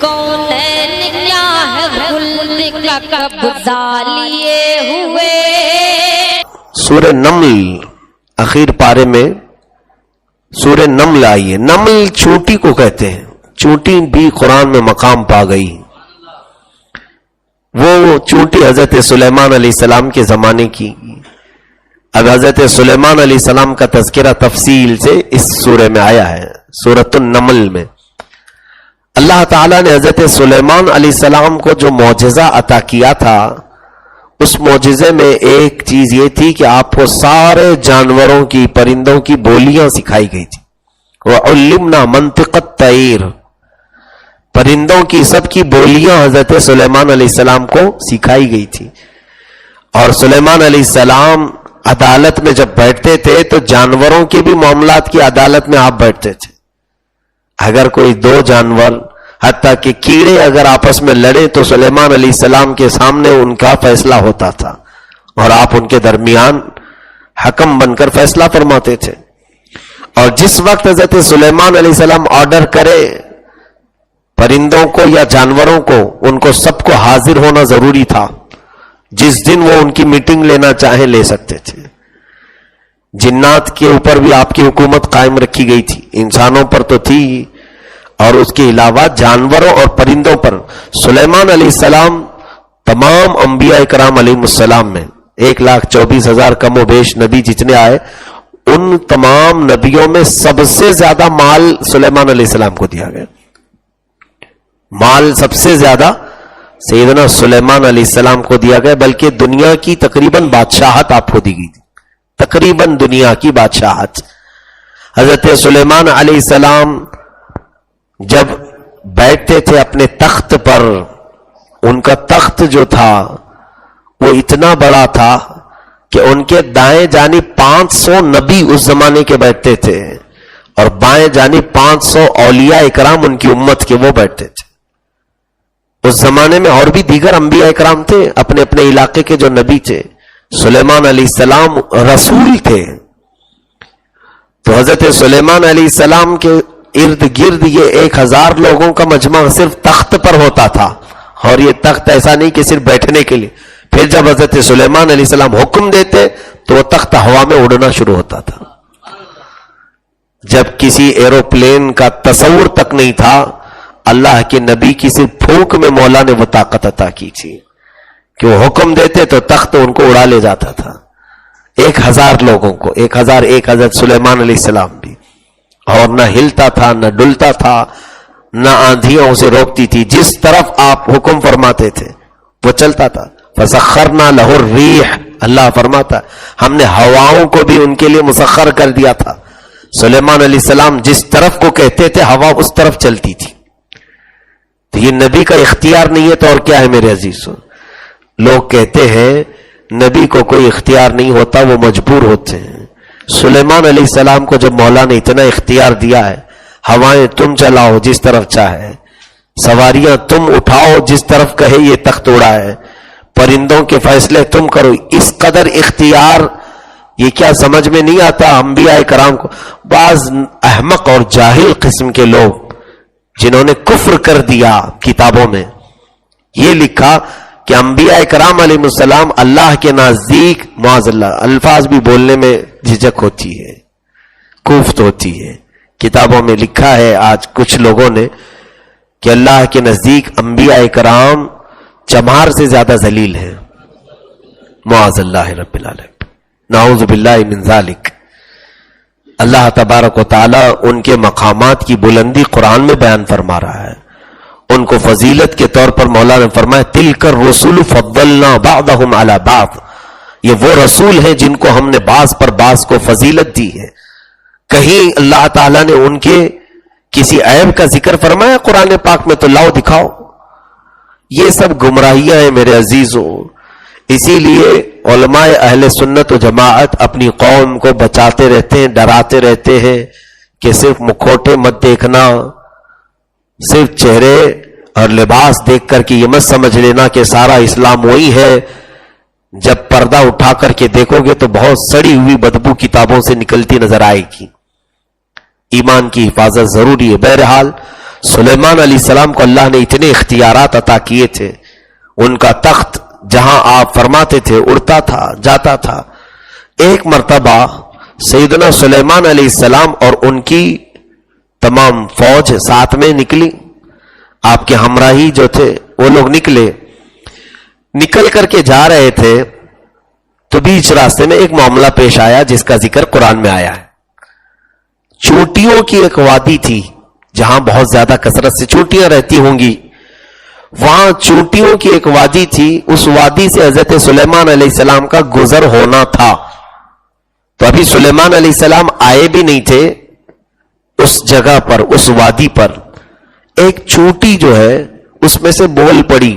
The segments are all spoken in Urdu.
کونین کیا ہے خلد کا قبضہ لیے ہوئے. سورہ نمل اخیر پارے میں سورہ نمل آئی ہے. نمل چونٹی کو کہتے ہیں. چونٹی بھی قرآن میں مقام پا گئی. وہ چونٹی حضرت سلیمان علیہ السلام کے زمانے کی. اب حضرت سلیمان علیہ السلام کا تذکرہ تفصیل سے اس سورہ میں آیا ہے. سورۃ النمل میں اللہ تعالیٰ نے حضرت سلیمان علیہ السلام کو جو معجزہ عطا کیا تھا، اس معجزے میں ایک چیز یہ تھی کہ آپ کو سارے جانوروں کی، پرندوں کی بولیاں سکھائی گئی تھی. وَعُلِّمْنَا مَنْطِقَ الطَّيْرِ، پرندوں کی سب کی بولیاں حضرت سلیمان علیہ السلام کو سکھائی گئی تھی. اور سلیمان علیہ السلام عدالت میں جب بیٹھتے تھے تو جانوروں کے بھی معاملات کی عدالت میں آپ بیٹھتے تھے. اگر کوئی دو جانور، حتیٰ کہ کیڑے اگر آپس میں لڑے تو سلیمان علیہ السلام کے سامنے ان کا فیصلہ ہوتا تھا اور آپ ان کے درمیان حکم بن کر فیصلہ فرماتے تھے. اور جس وقت حضرت سلیمان علیہ السلام آرڈر کرے پرندوں کو یا جانوروں کو، ان کو سب کو حاضر ہونا ضروری تھا. جس دن وہ ان کی میٹنگ لینا چاہیں لے سکتے تھے. جنات کے اوپر بھی آپ کی حکومت قائم رکھی گئی تھی، انسانوں پر تو تھی، اور اس کے علاوہ جانوروں اور پرندوں پر سلیمان علیہ السلام تمام انبیاء کرام علیہ السلام میں 1,24,000 کم و بیش نبی جتنے آئے، ان تمام نبیوں میں سب سے زیادہ مال سلیمان علیہ السلام کو دیا گیا. مال سب سے زیادہ سیدنا سلیمان علیہ السلام کو دیا گیا، بلکہ دنیا کی تقریباً بادشاہت آپ کو دی گئی تھی. تقریباً دنیا کی بادشاہت. حضرت سلیمان علیہ السلام جب بیٹھتے تھے اپنے تخت پر، ان کا تخت جو تھا وہ اتنا بڑا تھا کہ ان کے دائیں جانب 500 نبی اس زمانے کے بیٹھتے تھے، اور بائیں جانب 500 اولیاء اکرام ان کی امت کے وہ بیٹھتے تھے. اس زمانے میں اور بھی دیگر انبیاء اکرام تھے، اپنے اپنے علاقے کے جو نبی تھے. سلیمان علیہ السلام رسول تھے، تو حضرت سلیمان علیہ السلام کے ارد گرد یہ 1,000 لوگوں کا مجمع صرف تخت پر ہوتا تھا. اور یہ تخت ایسا نہیں کہ صرف بیٹھنے کے لیے. پھر جب حضرت سلیمان علیہ السلام حکم دیتے تو وہ تخت ہوا میں اڑنا شروع ہوتا تھا. جب کسی ایروپلین کا تصور تک نہیں تھا، اللہ کے نبی کی صرف پھونک میں مولا نے وہ طاقت عطا کی تھی کہ وہ حکم دیتے تو تخت ان کو اڑا لے جاتا تھا. 1,000 لوگوں کو، 1,001 حضرت سلیمان علیہ السلام بھی. اور نہ ہلتا تھا، نہ ڈلتا تھا، نہ آندھیاں اسے روکتی تھی. جس طرف آپ حکم فرماتے تھے وہ چلتا تھا. فسخرنا لہ الریح، اللہ فرماتا ہم نے ہواؤں کو بھی ان کے لیے مسخر کر دیا تھا. سلیمان علیہ السلام جس طرف کو کہتے تھے ہوا اس طرف چلتی تھی. تو یہ نبی کا اختیار نہیں ہے تو اور کیا ہے میرے عزیزو؟ لوگ کہتے ہیں نبی کو کوئی اختیار نہیں ہوتا، وہ مجبور ہوتے ہیں. سلیمان علیہ السلام کو جب مولا نے اتنا اختیار دیا ہے، ہوائیں تم چلاؤ جس طرف چاہے، سواریاں تم اٹھاؤ جس طرف کہے یہ تخت اڑا ہے، پرندوں کے فیصلے تم کرو، اس قدر اختیار، یہ کیا سمجھ میں نہیں آتا انبیاء کرام کو؟ بعض احمق اور جاہل قسم کے لوگ جنہوں نے کفر کر دیا کتابوں میں یہ لکھا کہ انبیاء کرام علیہ السلام اللہ کے نزدیک، معاذ اللہ، الفاظ بھی بولنے میں جھجک ہوتی ہے، کوفت ہوتی ہے. کتابوں میں لکھا ہے آج کچھ لوگوں نے کہ اللہ کے نزدیک انبیاء کرام چمار سے زیادہ ذلیل ہیں. معاذ اللہ رب العالمین، نعوذ باللہ من ذالک. اللہ تبارک و تعالی ان کے مقامات کی بلندی قرآن میں بیان فرما رہا ہے. ان کو فضیلت کے طور پر مولا نے فرمایا تلک الرسول فضلنا بعضهم علی بعض، یہ وہ رسول ہیں جن کو ہم نے بعض پر بعض کو فضیلت دی ہے. کہیں اللہ تعالیٰ نے ان کے کسی عیب کا ذکر فرمایا قرآن پاک میں؟ تو لاؤ دکھاؤ. یہ سب گمراہیاں ہیں میرے عزیزوں. اسی لیے علماء اہل سنت و جماعت اپنی قوم کو بچاتے رہتے ہیں، ڈراتے رہتے ہیں کہ صرف مکھوٹے مت دیکھنا، صرف چہرے اور لباس دیکھ کر کے یہ مت سمجھ لینا کہ سارا اسلام وہی ہے. جب پردہ اٹھا کر کے دیکھو گے تو بہت سڑی ہوئی بدبو کتابوں سے نکلتی نظر آئے گی. ایمان کی حفاظت ضروری ہے. بہرحال سلیمان علیہ السلام کو اللہ نے اتنے اختیارات عطا کیے تھے. ان کا تخت جہاں آپ فرماتے تھے اڑتا تھا, جاتا تھا. ایک مرتبہ سیدنا سلیمان علیہ السلام اور ان کی تمام فوج ساتھ میں نکلی. آپ کے ہمراہی جو تھے وہ لوگ نکل کر کے جا رہے تھے تو بیچ راستے میں ایک معاملہ پیش آیا جس کا ذکر قرآن میں آیا ہے. چونٹیوں کی ایک وادی تھی جہاں بہت زیادہ کثرت سے چونٹیاں رہتی ہوں گی. وہاں چونٹیوں کی ایک وادی تھی. اس وادی سے حضرت سلیمان علیہ السلام کا گزر ہونا تھا. تو ابھی سلیمان علیہ السلام آئے بھی نہیں تھے. اس جگہ پر, اس وادی پر ایک چونٹی جو ہے اس میں سے بول پڑی,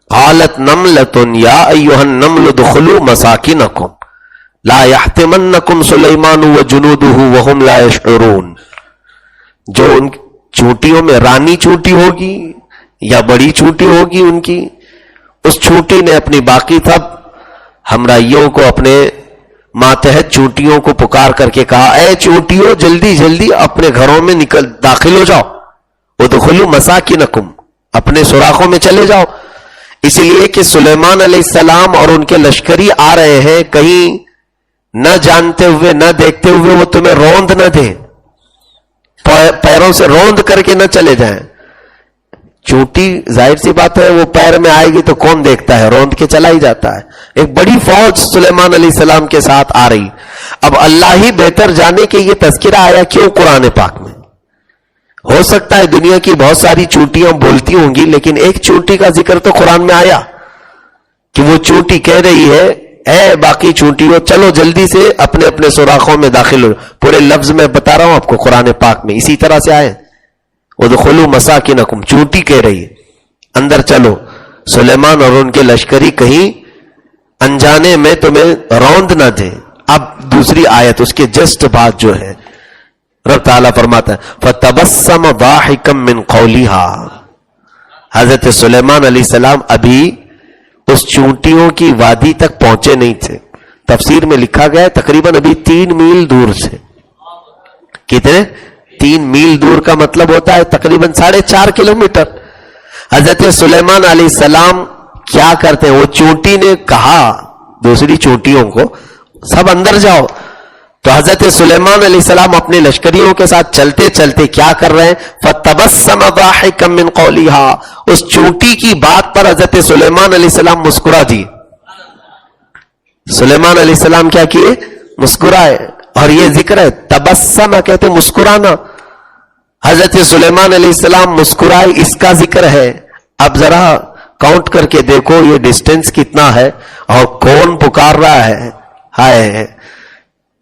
قالت نملۃ یا ایھا النمل ادخلوا مساکنکم لا یحطمنکم سلیمان وجنودہ وہم لا یشعرون. جو ان چونٹیوں میں رانی چونٹی ہوگی یا بڑی چونٹی ہوگی ان کی, اس چونٹی نے اپنی باقی سب ہمراہیوں کو, اپنے ماتحت چونٹیوں کو پکار کر کے کہا, اے چونٹیوں جلدی جلدی اپنے گھروں میں داخل ہو جاؤ. ادخلوا مساکنکم, اپنے سوراخوں میں چلے جاؤ. اس لیے کہ سلیمان علیہ السلام اور ان کے لشکری آ رہے ہیں, کہیں نہ جانتے ہوئے نہ دیکھتے ہوئے وہ تمہیں روند نہ دیں, پیروں سے روند کر کے نہ چلے جائیں. چونٹی ظاہر سی بات ہے وہ پیر میں آئے گی تو کون دیکھتا ہے, روند کے چلا ہی جاتا ہے. ایک بڑی فوج سلیمان علیہ السلام کے ساتھ آ رہی. اب اللہ ہی بہتر جانے کہ یہ تذکرہ آیا کیوں قرآن پاک میں. ہو سکتا ہے دنیا کی بہت ساری چونٹیاں بولتی ہوں گی, لیکن ایک چونٹی کا ذکر تو قرآن میں آیا کہ وہ چونٹی کہہ رہی ہے, اے باقی چونٹیوں چلو جلدی سے اپنے اپنے سوراخوں میں داخل ہو. پورے لفظ میں بتا رہا ہوں آپ کو قرآن پاک میں اسی طرح سے آئے, ادخلوا مساکنکم, چونٹی کہہ رہی ہے اندر چلو. سلیمان اور ان کے لشکری کہیں انجانے میں تمہیں روند نہ دیں. اب دوسری آیت اس کے جسٹ بعد جو ہے رب تعالیٰ فرماتا ہے فَتَبَسَّمَ ضَاحِكًا مِّن قَوْلِهَا. حضرت سلیمان علیہ السلام ابھی اس چونٹیوں کی وادی تک پہنچے نہیں تھے. تفسیر میں لکھا گیا ہے تقریباً ابھی 3 میل دور سے. کتنے؟ 3 میل دور کا مطلب ہوتا ہے تقریباً 4.5 کلومیٹر. حضرت سلیمان علیہ السلام کیا کرتے ہیں, وہ چونٹی نے کہا دوسری چونٹیوں کو سب اندر جاؤ. تو حضرت سلیمان علیہ السلام اپنے لشکریوں کے ساتھ چلتے چلتے کیا کر رہے ہیں, فَتَبَسَّمَ ضَاحِكًا مِّن قَوْلِهَا. اس چونٹی کی بات پر حضرت سلیمان علیہ السلام مسکرا دی. سلیمان علیہ السلام کیا کیے, مسکرائے. اور یہ ذکر ہے تبسم کہتے مسکرانا. حضرت سلیمان علیہ السلام مسکرائے, اس کا ذکر ہے. اب ذرا کاؤنٹ کر کے دیکھو یہ ڈسٹینس کتنا ہے اور کون پکار رہا ہے. ہائے,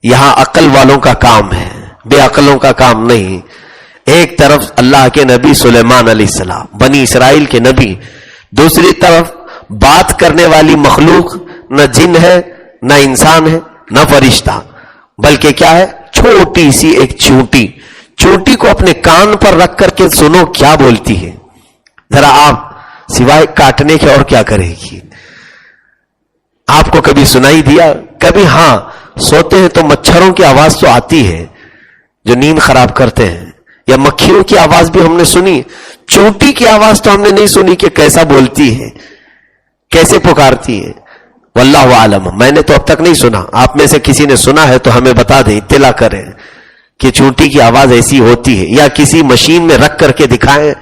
یہاں عقل والوں کا کام ہے, بے عقلوں کا کام نہیں. ایک طرف اللہ کے نبی سلیمان علیہ السلام بنی اسرائیل کے نبی, دوسری طرف بات کرنے والی مخلوق نہ جن ہے نہ انسان ہے نہ فرشتہ, بلکہ کیا ہے چھوٹی سی ایک چونٹی. چونٹی کو اپنے کان پر رکھ کر کے سنو کیا بولتی ہے. ذرا آپ سوائے کاٹنے کے اور کیا کرے گی. آپ کو کبھی سنائی دیا؟ کبھی ہاں سوتے ہیں تو مچھروں کی آواز تو آتی ہے جو نیند خراب کرتے ہیں, یا مکھیوں کی آواز بھی ہم نے سنی. چونٹی کی آواز تو ہم نے نہیں سنی کہ کیسا بولتی ہے, کیسے پکارتی ہے. واللہ عالم, میں نے تو اب تک نہیں سنا. آپ میں سے کسی نے سنا ہے تو ہمیں بتا دیں, اطلاع کریں کہ چونٹی کی آواز ایسی ہوتی ہے, یا کسی مشین میں رکھ کر کے دکھائیں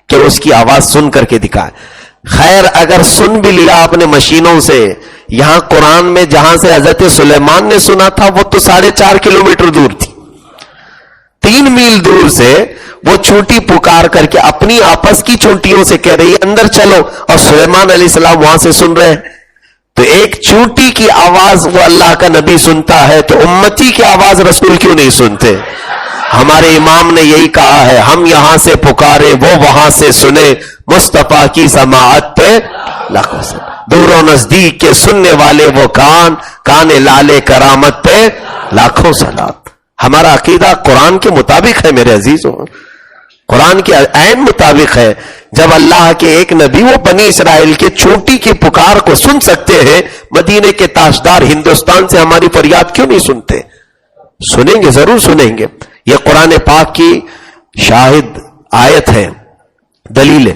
کہ اس کی آواز سن کر کے دکھائیں. خیر اگر سن بھی لیا آپ نے مشینوں سے, یہاں قرآن میں جہاں سے حضرت سلیمان نے سنا تھا وہ تو 4.5 کلومیٹر دور تھی. 3 میل دور سے وہ چونٹی پکار کر کے اپنی آپس کی چونٹیوں سے کہہ رہی ہے اندر چلو, اور سلیمان علیہ السلام وہاں سے سن رہے ہیں. تو ایک چونٹی کی آواز وہ اللہ کا نبی سنتا ہے تو امتی کی آواز رسول کیوں نہیں سنتے. ہمارے امام نے یہی کہا ہے, ہم یہاں سے پکارے وہ وہاں سے سنے, مصطفیٰ کی سماعت پہ لاکھوں سے. دور و نزدیک کے سننے والے وہ کان, کان لالے کرامت پہ لاکھوں سلام. ہمارا عقیدہ قرآن کے مطابق ہے میرے عزیزوں, قرآن کے عین مطابق ہے. جب اللہ کے ایک نبی وہ بنی اسرائیل کے چونٹی کی پکار کو سن سکتے ہیں, مدینے کے تاجدار ہندوستان سے ہماری فریاد کیوں نہیں سنتے؟ سنیں گے, ضرور سنیں گے. یہ قرآن پاک کی شاہد آیت ہے، دلیل ہے.